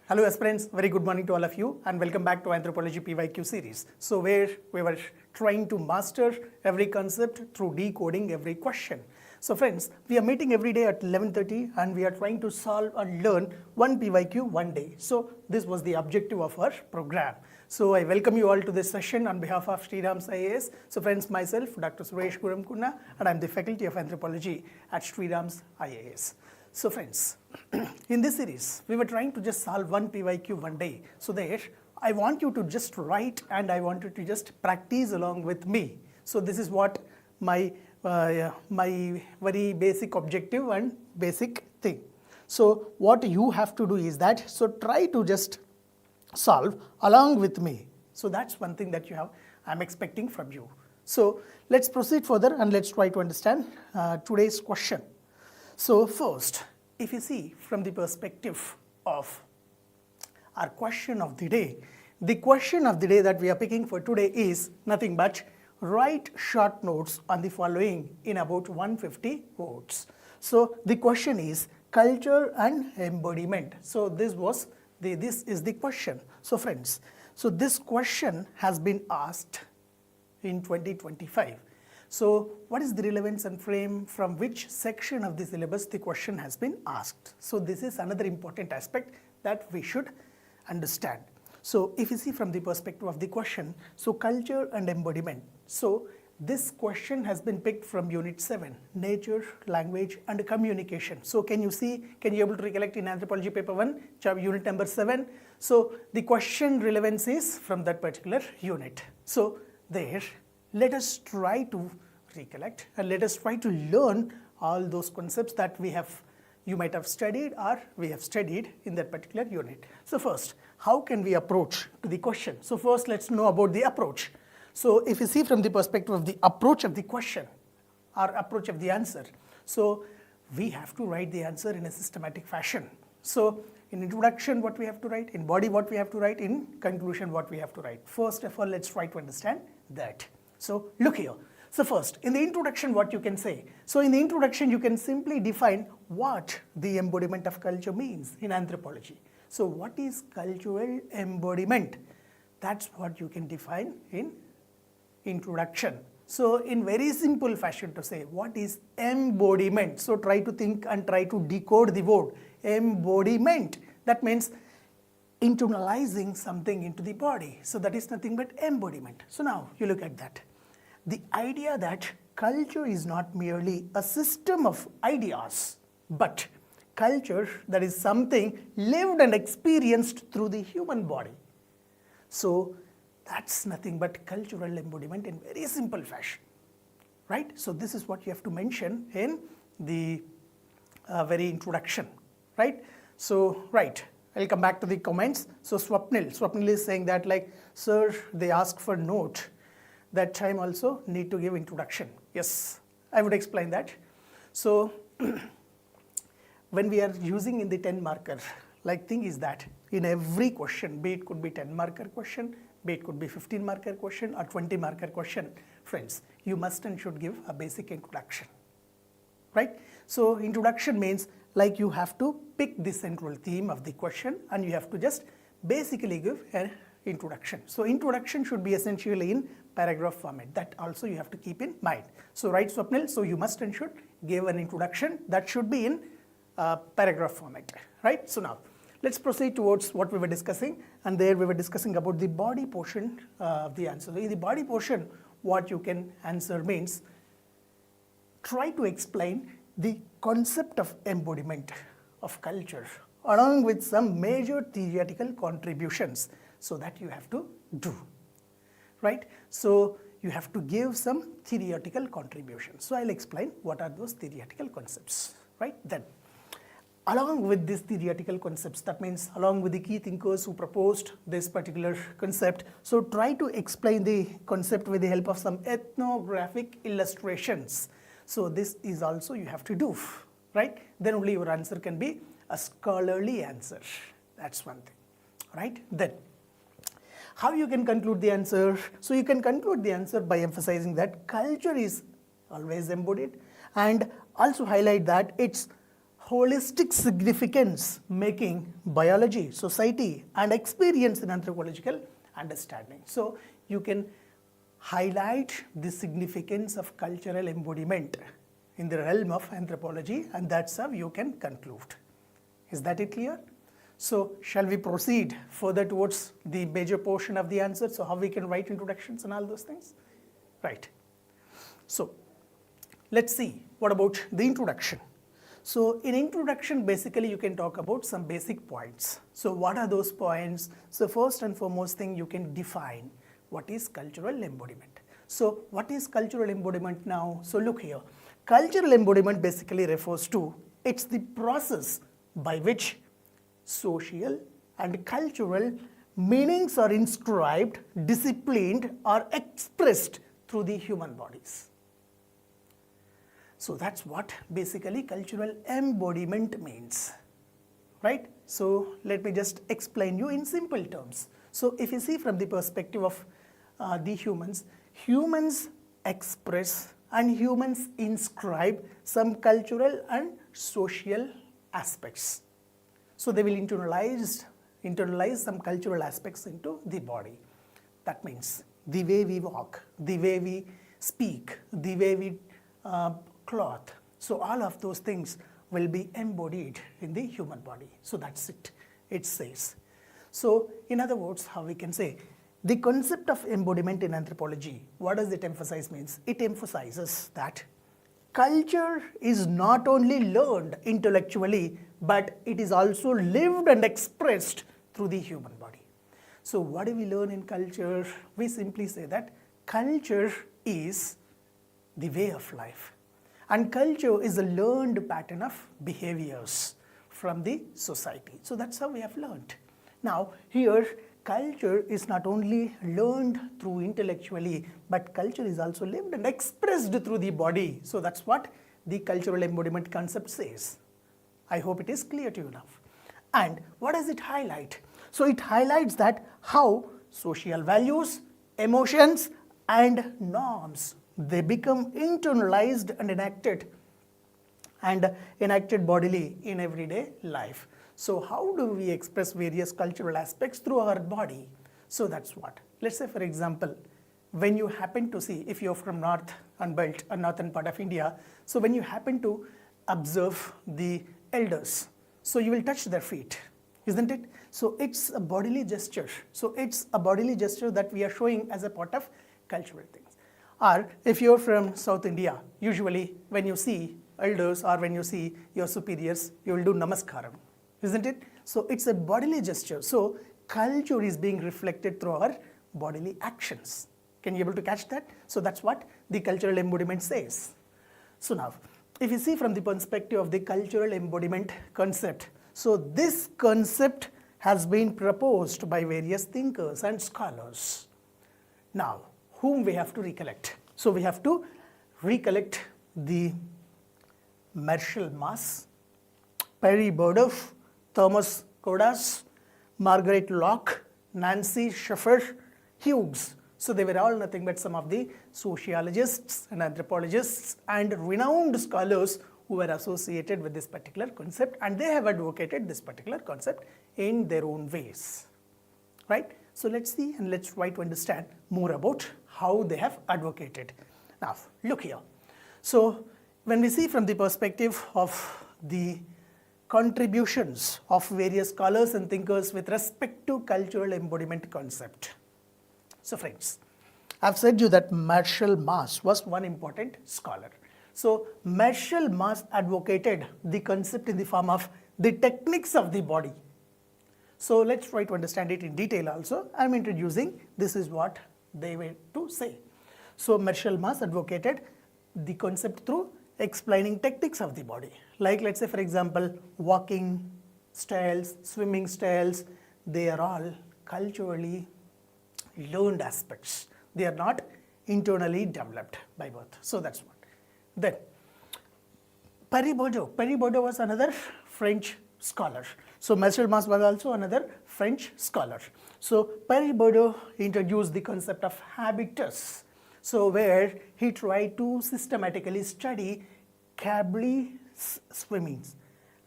Hello aspirants, very good morning to all of you and welcome back to Anthropology PYQ series. So where we were trying to master every concept through decoding every question. So friends, we are meeting every day at 11:30 and we are trying to solve and learn one PYQ one day. So this was the objective of our program. So I welcome you all to this session on behalf of SRIRAM's IAS. So friends, myself, Dr. Suresh Guramkunna, and I'm the faculty of Anthropology at SRIRAM's IAS. So friends, in this series, we were trying to just solve one PYQ one day. So there, I want you to just write and I want you to just practice along with me. So this is what my very basic objective and basic thing. So what you have to do is that, so try to just solve along with me. So that's one thing that I'm expecting from you. So let's proceed further and let's try to understand today's question. So first, if you see from the perspective of our question of the day, the question of the day that we are picking for today is nothing but write short notes on the following in about 150 words. So the question is culture and embodiment. So this is the question. So friends, so this question has been asked in 2025. So what is the relevance and frame from which section of the syllabus the question has been asked? So this is another important aspect that we should understand. So if you see from the perspective of the question, so culture and embodiment. So this question has been picked from Unit 7, Nature, Language and Communication. So can you able to recollect in Anthropology Paper 1, Unit number 7? So the question relevance is from that particular unit. So there, let us try to recollect and let us try to learn all those concepts that you might have studied or we have studied in that particular unit. So first, how can we approach to the question? So first, let's know about the approach. So if you see from the perspective of the approach of the question or approach of the answer, so we have to write the answer in a systematic fashion. So in introduction, what we have to write, in body, what we have to write, in conclusion, what we have to write. First of all, let's try to understand that. So look here. So first, in the introduction, what you can say? So in the introduction, you can simply define what the embodiment of culture means in anthropology. So what is cultural embodiment? That's what you can define in introduction. So in very simple fashion to say, what is embodiment? So try to think and try to decode the word embodiment. That means internalizing something into the body. So that is nothing but embodiment. So now you look at that. The idea that culture is not merely a system of ideas, but culture that is something lived and experienced through the human body. So that's nothing but cultural embodiment in very simple fashion, right? So this is what you have to mention in the very introduction, right? So, right, I'll come back to the comments. So Swapnil is saying that like, sir, they ask for note. That time also need to give introduction. Yes, I would explain that. So when we are using in the 10 marker, like thing is that in every question, be it could be 10 marker question, be it could be 15 marker question or 20 marker question, friends, you must and should give a basic introduction, right? So introduction means like you have to pick the central theme of the question and you have to just basically give an introduction. So introduction should be essentially in paragraph format. That also you have to keep in mind. So right, Swapnil, so you must and should give an introduction that should be in paragraph format, right? So now let's proceed towards what we were discussing, and there we were discussing about the body portion of the answer. In the body portion, what you can answer means try to explain the concept of embodiment of culture along with some major theoretical contributions. So that you have to do, right? So you have to give some theoretical contributions. So I'll explain what are those theoretical concepts, right? Then along with these theoretical concepts, that means along with the key thinkers who proposed this particular concept, so try to explain the concept with the help of some ethnographic illustrations. So this is also you have to do, right? Then only your answer can be a scholarly answer. That's one thing, right? Then How you can conclude the answer? So you can conclude the answer by emphasizing that culture is always embodied, and also highlight that its holistic significance making biology, society and experience in anthropological understanding. So you can highlight the significance of cultural embodiment in the realm of anthropology, and that's how you can conclude. Is that it clear? So shall we proceed further towards the major portion of the answer? So how we can write introductions and all those things? Right. So let's see what about the introduction. So in introduction, basically you can talk about some basic points. So what are those points? So first and foremost thing, you can define what is cultural embodiment. So what is cultural embodiment now? So look here, cultural embodiment basically refers to, it's the process by which social and cultural meanings are inscribed, disciplined or expressed through the human bodies. So that's what basically cultural embodiment means, right? So let me just explain you in simple terms. So if you see from the perspective of the humans express and humans inscribe some cultural and social aspects. So they will internalize some cultural aspects into the body. That means the way we walk, the way we speak, the way we cloth. So all of those things will be embodied in the human body. So that's it, it says. So in other words, how we can say, the concept of embodiment in anthropology, what does it emphasize means? It emphasizes that culture is not only learned intellectually, but it is also lived and expressed through the human body. So what do we learn in culture? We simply say that culture is the way of life. And culture is a learned pattern of behaviors from the society. So that's how we have learned. Now here, culture is not only learned through intellectually, but culture is also lived and expressed through the body. So that's what the cultural embodiment concept says. I hope it is clear to you now. And what does it highlight? So it highlights that how social values, emotions and norms, they become internalized and enacted bodily in everyday life. So how do we express various cultural aspects through our body? So that's what. Let's say for example, when you happen to see, if you're from north and belt or northern part of India, so when you happen to observe the elders, so you will touch their feet, isn't it? So it's a bodily gesture. So it's a bodily gesture that we are showing as a part of cultural things. Or if you're from South India, usually when you see elders or when you see your superiors, you will do namaskaram, isn't it? So it's a bodily gesture. So culture is being reflected through our bodily actions. Can you able to catch that? So that's what the cultural embodiment says. So now, if you see from the perspective of the cultural embodiment concept, so this concept has been proposed by various thinkers and scholars. Now, whom we have to recollect? So we have to recollect the Marshall Mars, Perry Burdoff, Thomas Kodas, Margaret Locke, Nancy Schaffer, Hughes. So they were all nothing but some of the sociologists and anthropologists and renowned scholars who were associated with this particular concept, and they have advocated this particular concept in their own ways, right? So let's see and let's try to understand more about how they have advocated. Now, look here. So when we see from the perspective of the contributions of various scholars and thinkers with respect to cultural embodiment concept. So friends, I've said you that Marshall Mars was one important scholar. So Marshall Mars advocated the concept in the form of the techniques of the body. So let's try to understand it in detail also. I'm introducing, this is what they were to say. So Marshall Mars advocated the concept through explaining techniques of the body. Like let's say for example, walking styles, swimming styles, they are all culturally learned aspects. They are not internally developed by birth. So that's what. Then Perry Burdow was another French scholar. So Marcel Mauss was also another French scholar. So Perry-Bourdeau introduced the concept of habitus. So where he tried to systematically study cabally swimmings,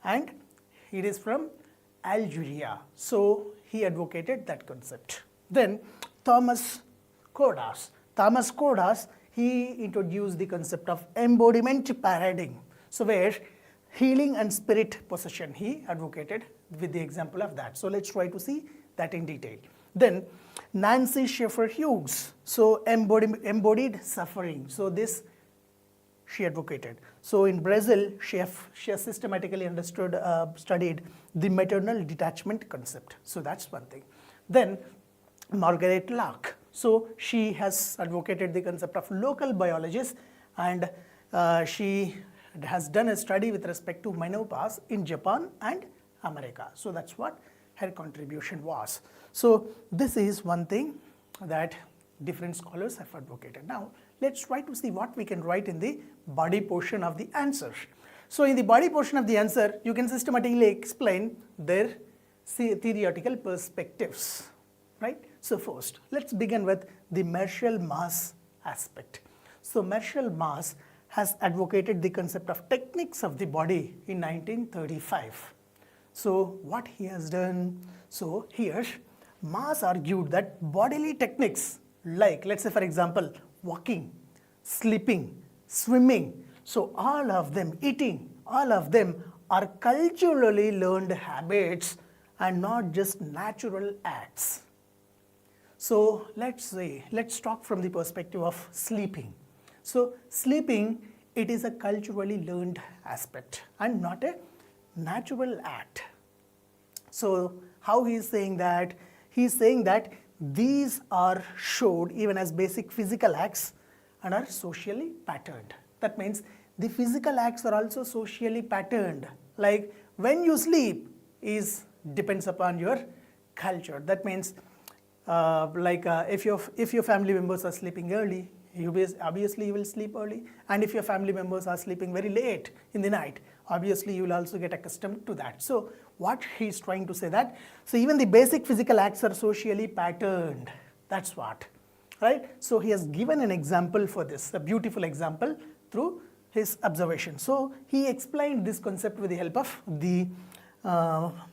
and it is from Algeria. So he advocated that concept. Then Thomas Kodas. Thomas Kodas, he introduced the concept of embodiment paradigm. So where healing and spirit possession, he advocated with the example of that. So let's try to see that in detail. Then Nancy Schaeffer Hughes, so embodied suffering. So this she advocated. So in Brazil, she has systematically studied the maternal detachment concept. So that's one thing. Then Margaret Lark. So she has advocated the concept of local biologist, and she has done a study with respect to menopause in Japan and America. So that's what her contribution was. So this is one thing that different scholars have advocated. Now let's try to see what we can write in the body portion of the answer. So in the body portion of the answer, you can systematically explain their theoretical perspectives, right? So first, let's begin with the Marcel Mauss aspect. So Marcel Mauss has advocated the concept of techniques of the body in 1935. So what he has done, so here Mauss argued that bodily techniques like, let's say for example, walking, sleeping, swimming, so all of them, eating, all of them are culturally learned habits and not just natural acts. So let's talk from the perspective of sleeping. So sleeping, it is a culturally learned aspect and not a natural act. So how he is saying that? He is saying that these are showed even as basic physical acts and are socially patterned. That means the physical acts are also socially patterned. Like when you sleep depends upon your culture. That means if your family members are sleeping early, obviously you will sleep early, and if your family members are sleeping very late in the night, obviously you will also get accustomed to that. So what he is trying to say that, so even the basic physical acts are socially patterned. That's what, right? So he has given an example for this, a beautiful example through his observation. So he explained this concept with the help of the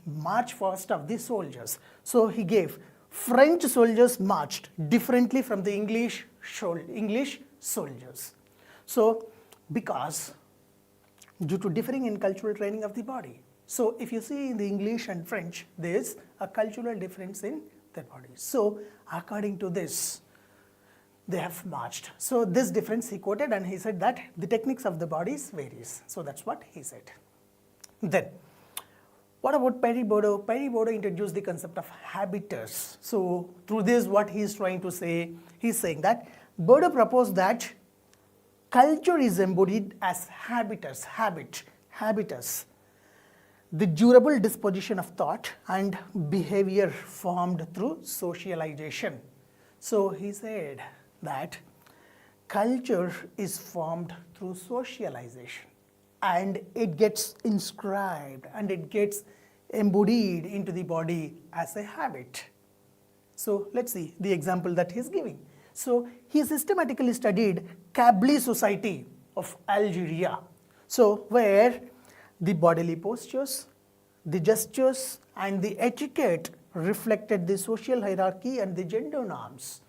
march fast of the soldiers. So he gave French soldiers marched differently from the English soldiers. So because due to differing in cultural training of the body. So if you see in the English and French, there is a cultural difference in their bodies. So according to this, they have marched. So this difference he quoted, and he said that the techniques of the bodies varies. So that's what he said. Then, what about Perry-Bourdeau? Perry-Bourdeau introduced the concept of habitus. So through this, what he is trying to say, he is saying that Bourdeau proposed that culture is embodied as habitus, the durable disposition of thought and behavior formed through socialization. So he said that culture is formed through socialization, and it gets inscribed and it gets embodied into the body as a habit. So let's see the example that he is giving. So he systematically studied Kabylie society of Algeria. So where the bodily postures, the gestures and the etiquette reflected the social hierarchy and the gender norms.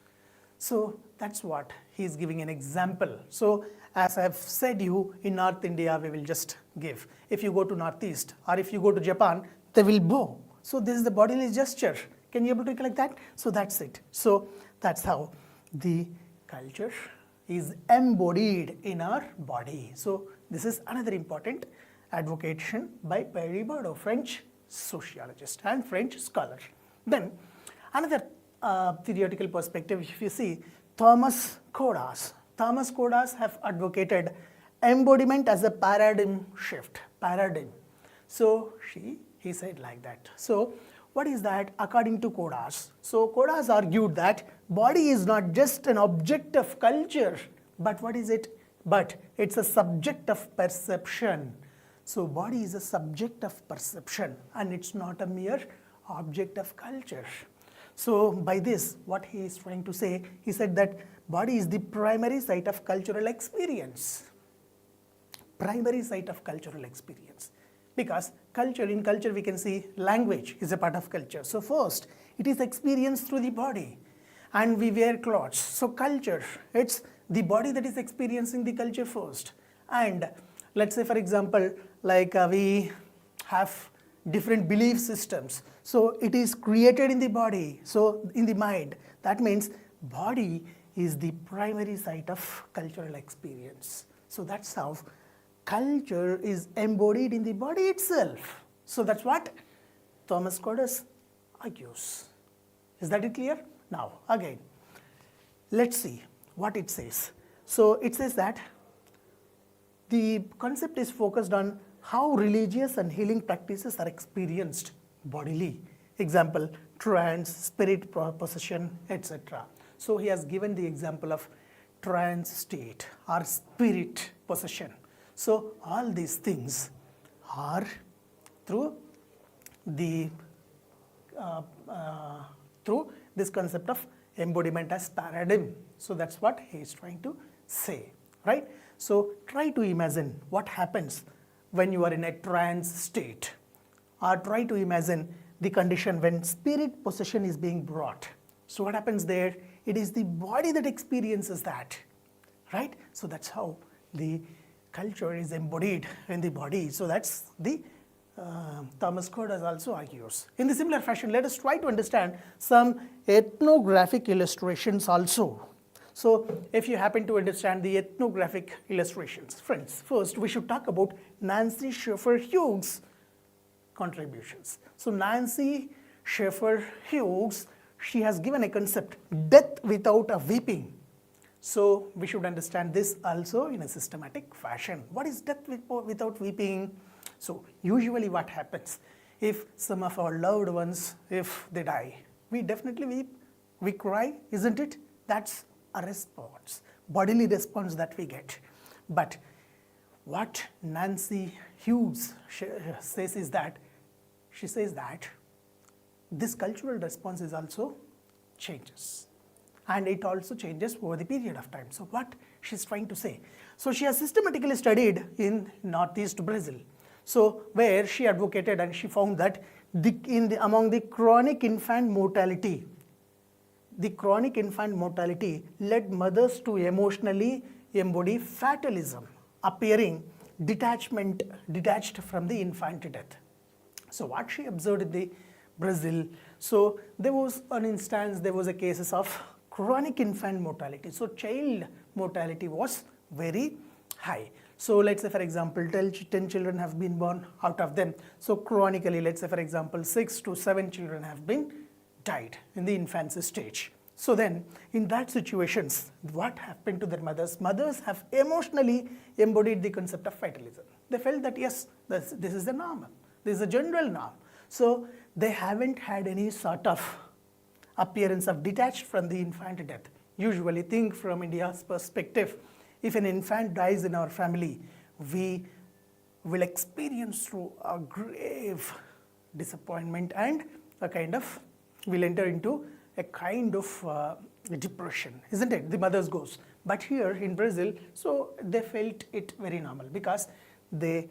So that's what he is giving an example. So as I have said you, in North India we will just give. If you go to Northeast or if you go to Japan, they will bow. So this is the bodily gesture. Can you able to recollect that? So that's it. So that's how the culture is embodied in our body. So this is another important advocation by Perry-Bourdeau, French sociologist and French scholar. Then another theoretical perspective, if you see, Thomas Kodas. Thomas Kodas have advocated embodiment as a paradigm shift. So he said like that. So what is that according to Kodas? So Kodas argued that body is not just an object of culture, but what is it? But it's a subject of perception. So body is a subject of perception and it's not a mere object of culture. So by this, what he is trying to say, he said that body is the primary site of cultural experience. Primary site of cultural experience. Because in culture we can see language is a part of culture. So first, it is experienced through the body. And we wear clothes. So culture, it's the body that is experiencing the culture first. And let's say for example, like we have different belief systems. So it is created in the body, so in the mind. That means body is the primary site of cultural experience. So that's how culture is embodied in the body itself. So that's what Thomas Cordus argues. Is that it clear? Now again, let's see what it says. So it says that the concept is focused on how religious and healing practices are experienced bodily. Example, trance, spirit possession, etc. So he has given the example of trance state or spirit possession. So all these things are through the through this concept of embodiment as paradigm. So that's what he is trying to say, right? So try to imagine what happens when you are in a trance state, or try to imagine the condition when spirit possession is being brought. So what happens there? It is the body that experiences that, right? So that's how the culture is embodied in the body. So that's the Thomas Cordus also argues. In the similar fashion, let us try to understand some ethnographic illustrations also. So if you happen to understand the ethnographic illustrations, friends, first we should talk about Nancy Schaeffer-Hughes' contributions. So Nancy Schaeffer-Hughes, she has given a concept, death without a weeping. So we should understand this also in a systematic fashion. What is death without weeping? So usually what happens, if some of our loved ones, if they die, we definitely weep, we cry, isn't it? That's a response, bodily response that we get. But what Nancy Hughes says is that, she says that this cultural response is also changes. And it also changes over the period of time. So what she's trying to say? So she has systematically studied in northeast Brazil. So where she advocated and she found that among the chronic infant mortality led mothers to emotionally embody fatalism, appearing detached from the infant death. So what she observed in the Brazil, so there was an instance, there was a cases of chronic infant mortality. So child mortality was very high. So let's say for example 10 children have been born, out of them, so chronically let's say for example 6 to 7 children have been died in the infancy stage. So then in that situations, what happened to their mothers? Mothers have emotionally embodied the concept of fatalism. They felt that yes, this is the norm, this is a general norm. So they haven't had any sort of appearance of detached from the infant death. Usually think from India's perspective, if an infant dies in our family, we will experience through a grave disappointment and we'll enter into a kind of depression, isn't it? The mothers goes. But here in Brazil, so they felt it very normal because they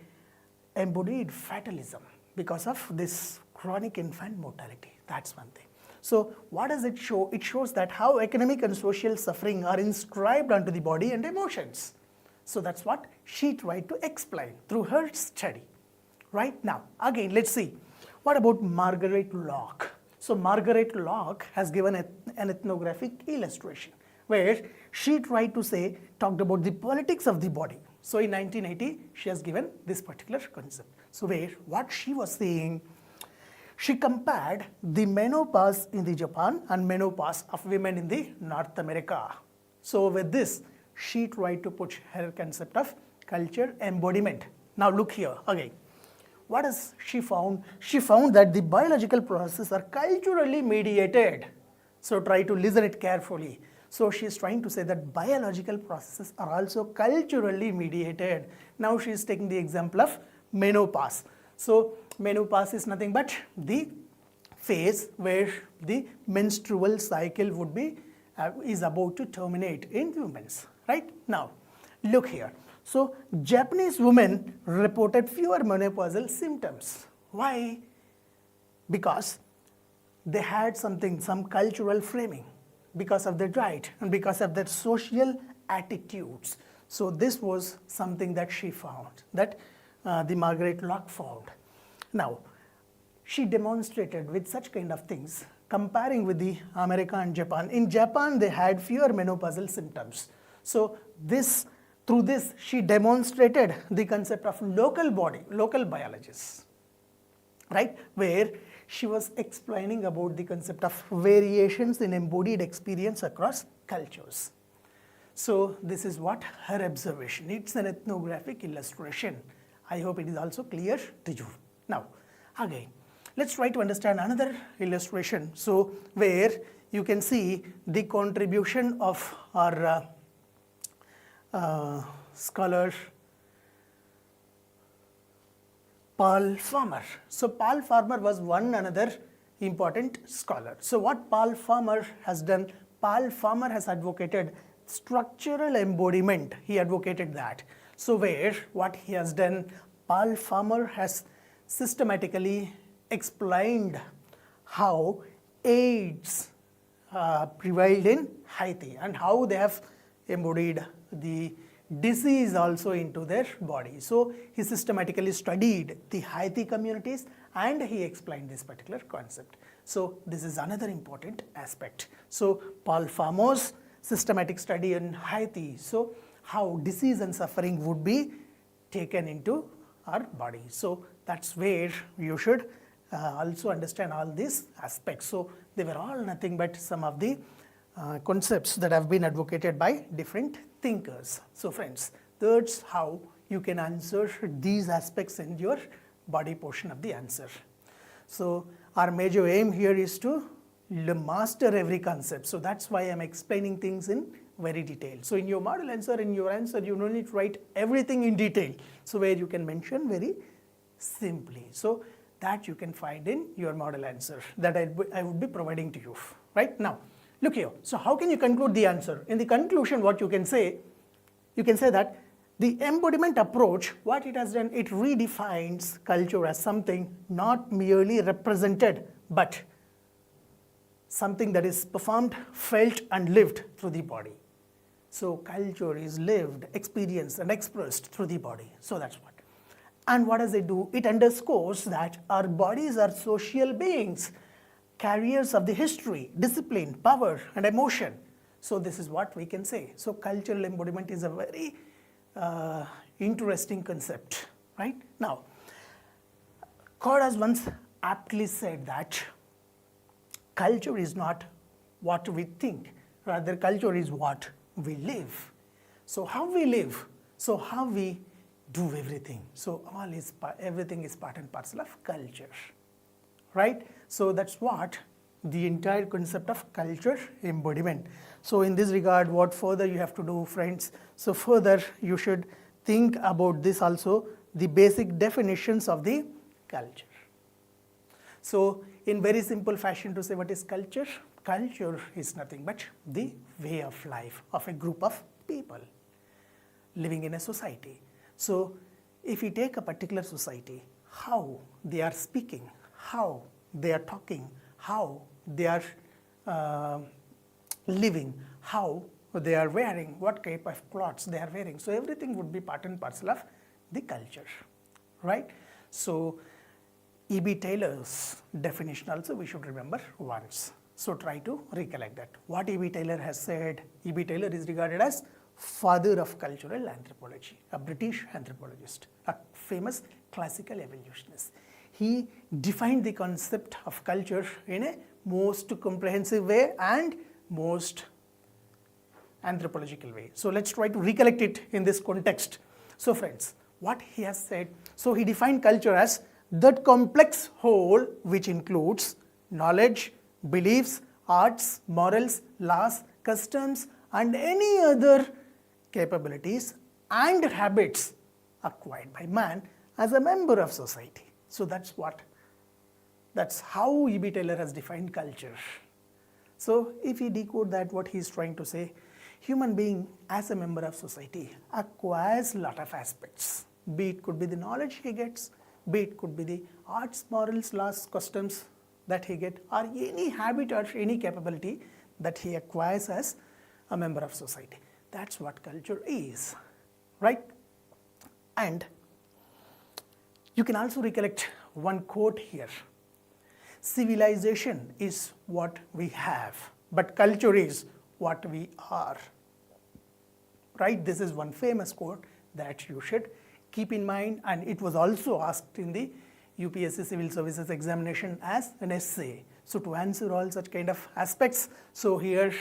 embodied fatalism because of this chronic infant mortality. That's one thing. So what does it show? It shows that how economic and social suffering are inscribed onto the body and emotions. So that's what she tried to explain through her study. Right now, again, let's see. What about Margaret Locke? So Margaret Locke has given an ethnographic illustration where she tried to talked about the politics of the body. So in 1980, she has given this particular concept. So what she was saying, she compared the menopause in the Japan and menopause of women in the North America. So with this, she tried to put her concept of culture embodiment. Now look here again. What has she found? She found that the biological processes are culturally mediated. So try to listen it carefully. So she is trying to say that biological processes are also culturally mediated. Now she is taking the example of menopause. So menopause is nothing but the phase where the menstrual cycle would be is about to terminate in humans, right? Now, look here. So Japanese women reported fewer menopausal symptoms. Why? Because they had some cultural framing because of their diet and because of their social attitudes. So this was something that she found, that the Margaret Lock found. Now, she demonstrated with such kind of things, comparing with the America and Japan. In Japan, they had fewer menopausal symptoms. So through this, she demonstrated the concept of local biologists, right? Where she was explaining about the concept of variations in embodied experience across cultures. So this is what her observation. It's an ethnographic illustration. I hope it is also clear to you. Now, again, let's try to understand another illustration. So where you can see the contribution of our scholar Paul Farmer. So Paul Farmer was one another important scholar. So what Paul Farmer has done, Paul Farmer has advocated structural embodiment. He advocated that. So where what he has done, Paul Farmer has systematically explained how AIDS prevailed in Haiti and how they have embodied the disease also into their body. So he systematically studied the Haiti communities and he explained this particular concept. So this is another important aspect. So Paul Farmer's systematic study in Haiti, so how disease and suffering would be taken into our body. So that's where you should also understand all these aspects. So they were all nothing but some of the concepts that have been advocated by different thinkers. So friends, that's how you can answer these aspects in your body portion of the answer. So our major aim here is to master every concept. So that's why I'm explaining things in very detail. So in your model answer, you don't need to write everything in detail. So where you can mention very simply. So that you can find in your model answer that I would be providing to you, right? Now, look here. So how can you conclude the answer? In the conclusion, what you can say that the embodiment approach, what it has done, it redefines culture as something not merely represented, but something that is performed, felt, and lived through the body. So culture is lived, experienced, and expressed through the body. So that's what. And what does it do? It underscores that our bodies are social beings, carriers of the history, discipline, power, and emotion. So this is what we can say. So cultural embodiment is a very interesting concept, right? Now, Cord has once aptly said that culture is not what we think, rather culture is what we live. So how we live, so how we do everything. So everything is part and parcel of culture, right? So that's what the entire concept of culture embodiment. So in this regard, what further you have to do, friends? So further you should think about this also, the basic definitions of the culture. So in very simple fashion to say what is culture? Culture is nothing but the way of life of a group of people living in a society. So if we take a particular society, how they are speaking, how they are talking, how they are living, how they are wearing, what type of clothes they are wearing. So everything would be part and parcel of the culture, right? So E.B. Taylor's definition also we should remember once. So try to recollect that. What E.B. Taylor has said, E.B. Taylor is regarded as father of cultural anthropology, a British anthropologist, a famous classical evolutionist. He defined the concept of culture in a most comprehensive way and most anthropological way. So let's try to recollect it in this context. So friends, what he has said, so he defined culture as that complex whole which includes knowledge, beliefs, arts, morals, laws, customs, and any other capabilities and habits acquired by man as a member of society. So that's how E.B. Taylor has defined culture. So if we decode that, what he's trying to say, human being as a member of society acquires a lot of aspects. Be it could be the knowledge he gets, be it could be the arts, morals, laws, customs that he gets, or any habit or any capability that he acquires as a member of society. That's what culture is, right? And you can also recollect one quote here. Civilization is what we have, but culture is what we are. Right? This is one famous quote that you should keep in mind, and it was also asked in the UPSC Civil Services examination as an essay. So to answer all such kind of aspects, so here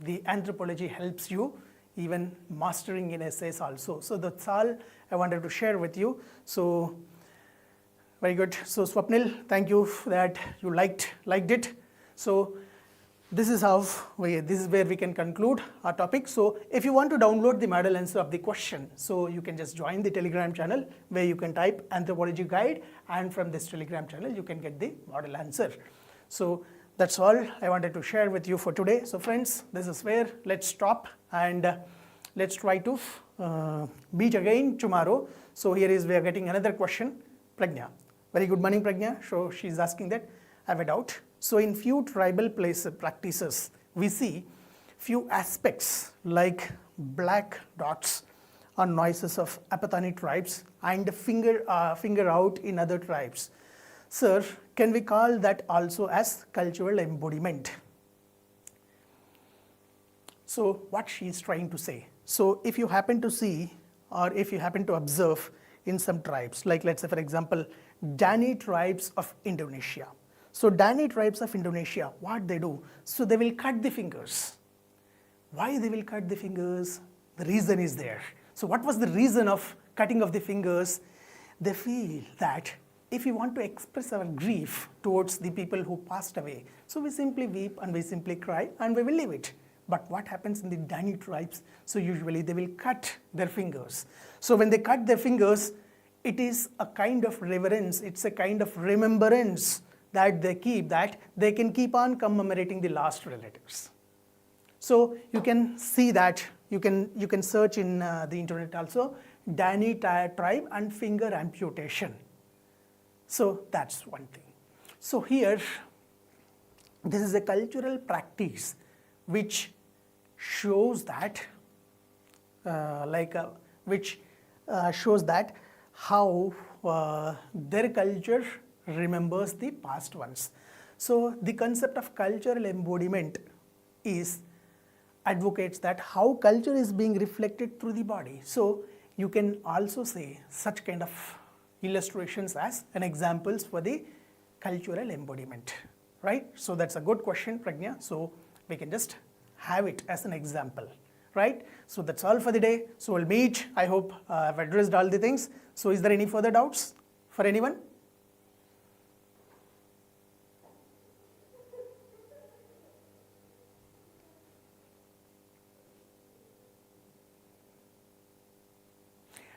the anthropology helps you even mastering in essays also. So that's all I wanted to share with you. So very good. So Swapnil, thank you that you liked it. So this is where we can conclude our topic. So if you want to download the model answer of the question, so you can just join the Telegram channel where you can type anthropology guide, and from this Telegram channel you can get the model answer. So that's all I wanted to share with you for today. So friends, this is where let's stop and let's try to meet again tomorrow. So here is we are getting another question. Pragna. Very good morning, Pragna. So she's asking that I have a doubt. So in few tribal practices, we see few aspects like black dots or noises of Apatani tribes and finger out in other tribes. Sir, can we call that also as cultural embodiment? So what she is trying to say. So if you happen to see or if you happen to observe in some tribes, like let's say for example, Dani tribes of Indonesia. So Dani tribes of Indonesia, what they do? So they will cut the fingers. Why they will cut the fingers? The reason is there. So what was the reason of cutting of the fingers? They feel that if we want to express our grief towards the people who passed away, so we simply weep and we simply cry and we will leave it. But what happens in the Dani tribes? So usually they will cut their fingers. So when they cut their fingers, it is a kind of reverence, it's a kind of remembrance that they keep, that they can keep on commemorating the last relatives. So you can see that, you can search in the internet also, Dani tribe and finger amputation. So that's one thing. So here, this is a cultural practice which shows that, how their culture remembers the past ones. So the concept of cultural embodiment advocates that how culture is being reflected through the body. So you can also say such kind of illustrations as an examples for the cultural embodiment, right? So that's a good question, Pragna. So we can just have it as an example, right? So that's all for the day. So we'll meet. I hope I've addressed all the things. So is there any further doubts for anyone?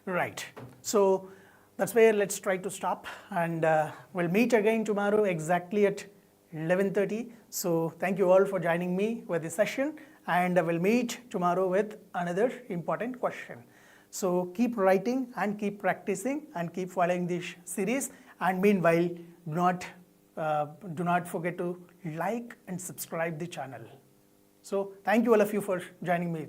Right. So that's where let's try to stop, and we'll meet again tomorrow exactly at 11:30. So thank you all for joining me with this session, and we'll meet tomorrow with another important question. So keep writing and keep practicing and keep following this series, and meanwhile do not forget to like and subscribe the channel. So thank you all of you for joining me.